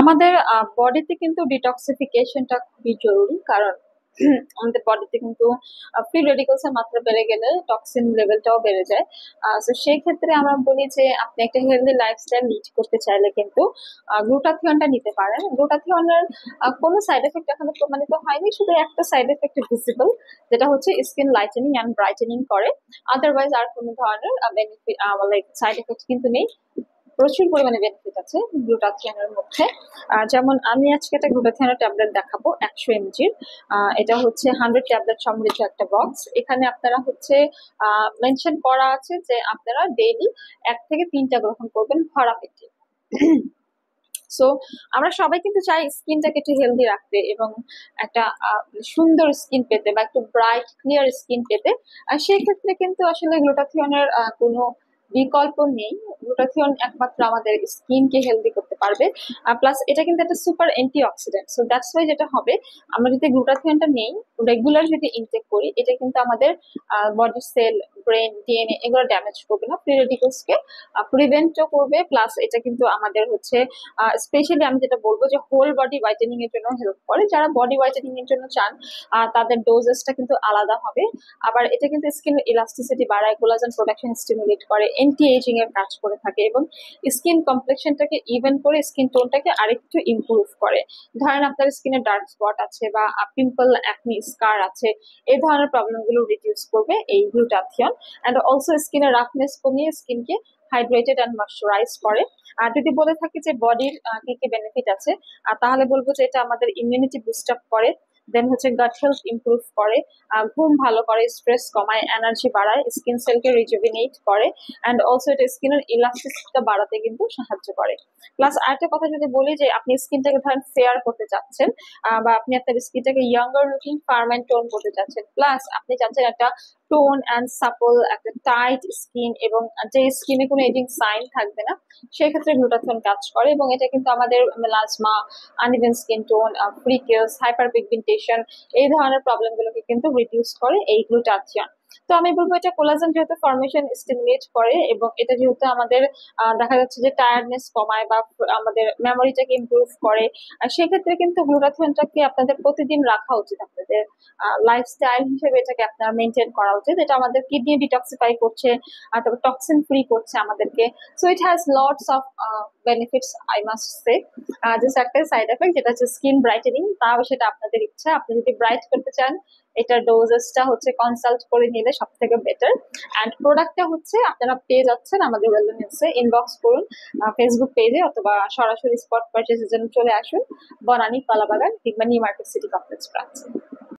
আমাদের বডিতে কিন্তু ডিটক্সিফিকেশনটা খুবই জরুরি, কারণ আমাদের বডিতে কিন্তু ফ্রি রেডিক্যালস এর মাত্রা বেড়ে গেলে টক্সিন লেভেলটাও বেড়ে যায়। তো সেই ক্ষেত্রে আমরা বলি যে আপনি একটা হেলদি লাইফস্টাইল লিড করতে চাইলে কিন্তু গ্লুটাথিয়নটা নিতে পারেন। গ্লুটাথিয়নের কোনো সাইড এফেক্ট এখনো প্রমাণিত হয়নি, শুধু একটা সাইড এফেক্ট ভিজিবল, যেটা হচ্ছে স্কিন লাইটেনিং অ্যান্ড ব্রাইটেনিং করে। আদারওয়াইজ আর কোনো ধরনের বেনিফিট লাইক সাইড এফেক্ট কিন্তু নেই। প্রচুর পরিমাণে বেনিফিট আছে গ্লুটাথিয়নের মধ্যে। যেমন আমি আজকে একটা গ্লুটাথিয়নের ট্যাবলেট দেখাবো 100 mg। এটা হচ্ছে 100 ট্যাবলেট সমৃদ্ধ একটা বক্স। এখানে আপনারা হচ্ছে মেনশন করা আছে যে আপনারা ডেইলি 1 থেকে 3টা গ্রহণ করবেন ভরা পেটে। সো আমরা সবাই কিন্তু চাই স্কিনটাকে একটু হেলদি রাখতে এবং একটা সুন্দর স্কিন পেতে বা একটু ব্রাইট ক্লিয়ার স্কিন পেতে। আর সেই ক্ষেত্রে কিন্তু আসলে গ্লুটাথিয়নের কোনো বিকল্প নেই। গ্লুটাথিয়ন একমাত্র আমাদের স্কিনকে হেলদি করতে পারবে। প্লাস এটা কিন্তু একটা super antioxidant. So that's why যেটা হবে, আমরা যদি গ্লুটাথিয়নটা নেই, রেগুলার যদি ইনটেক করি, এটা কিন্তু আমাদের বডি সেল, ব্রেন, ডিএনএ এগুলো ড্যামেজ করবে না, ফ্রি রেডিক্যালসকে প্রিভেন্টও করবে। প্লাস এটা কিন্তু আমাদের হচ্ছে স্পেশালি আমি যেটা বলবো যে হোল বডি হোয়াইটেনিং এর জন্য হেল্প করে। যারা বডি হোয়াইটেনিং এর জন্য চান তাদের ডোজেসটা কিন্তু আলাদা হবে। আবার এটা কিন্তু স্কিন ইলাস্টিসিটি বাড়ায়, কোলাজেন প্রোডাকশন স্টিমুলেট করে, এন্টি এজিং এর কাজ করে থাকে এবং স্কিন কমপ্লেকশনটাকে ইভেন করে, স্কিন টোনটাকে আরেকটু ইমপ্রুভ করে। ধরেন আপনার স্কিনে ডার্ক স্পট আছে বা পিম্পল, অ্যাকনি, স্কার আছে, এই ধরনের প্রবলেম গুলো রিডিউস করবে এই গ্লুটাথিয়ন। এন্ড অলসো স্কিনের রাফনেস কমিয়ে স্কিনকে হাইড্রেটেড অ্যান্ড ময়শ্চারাইজ করে। আর যদি বলে থাকি যে বডির কি কি বেনিফিট আছে, তাহলে বলবো যে এটা আমাদের ইমিউনিটি বুস্ট আপ করে, দেন হচ্ছে গাট হেলথ ইমপ্রুভ করে, ঘুম ভালো করে, স্ট্রেস কমায়, এনার্জি বাড়ায়, স্কিন সেলকে রিজুভিনেট করে, অ্যান্ড অলসো এটা স্কিনের ইলাস্টিসিটিটা বাড়াতে কিন্তু সাহায্য করে। প্লাস আরেকটা কথা যদি বলি যে আপনি স্কিনটাকে ধরেন ফেয়ার করতে চাচ্ছেন, বা আপনি আপনার স্কিনটাকে younger looking, farm and tone করতে চাচ্ছেন, প্লাস আপনি চাচ্ছেন একটা টোন অ্যান্ড সাপল, একটা টাইট স্কিন এবং যে স্কিনে কোনো এজিং সাইন থাকবে না, সেক্ষেত্রে গ্লুটাথিয়ন কাজ করে। এবং এটা কিন্তু আমাদের melasma, uneven skin tone, freckles, hyper pigmentation, এই ধরনের প্রবলেম গুলোকে কিন্তু রিডিউস করে এই গ্লুটাথিয়ন। তো আমি বলবো এটা কোলাজেন যেহেতু ফর্মেশন স্টিমুলেট করে এবং এটা যেহেতু আমাদের দেখা যাচ্ছে যে টায়ার্ডনেস কমায় বা আমাদের মেমোরিটাকে ইমপ্রুভ করে, সেক্ষেত্রে কিন্তু গ্লুটাথিয়নটাকে আপনাদের প্রতিদিন রাখা উচিত। আপনাদের লাইফস্টাইল হিসেবে এটাকে আপনার মেনটেন করা উচিত। এটা আমাদের কিডনি ডিটক্সিফাই করছে, তারপর টক্সিন ফ্রি করছে আমাদেরকে। So it has lots of benefits, I must say. Just একটা সাইড এফেক্ট যেটা হচ্ছে স্কিন ব্রাইটেনিং, তাও সেটা আপনাদের ইচ্ছা। আপনি যদি ব্রাইট করতে চান, এটার ডোজেসটা হচ্ছে কনসাল্ট করে নিলে সব থেকে বেটার। অ্যান্ড প্রোডাক্টটা হচ্ছে আপনারা পেয়ে যাচ্ছেন আমাদের ওয়েলনেসে, ইনবক্স করুন ফেসবুক পেজে, অথবা সরাসরি স্পট পারচেজের জন্য চলে আসুন বনানী, কলাবাগান কিংবা নিউ মার্কেট সিটি কমপ্লেক্স ব্রাঞ্চে।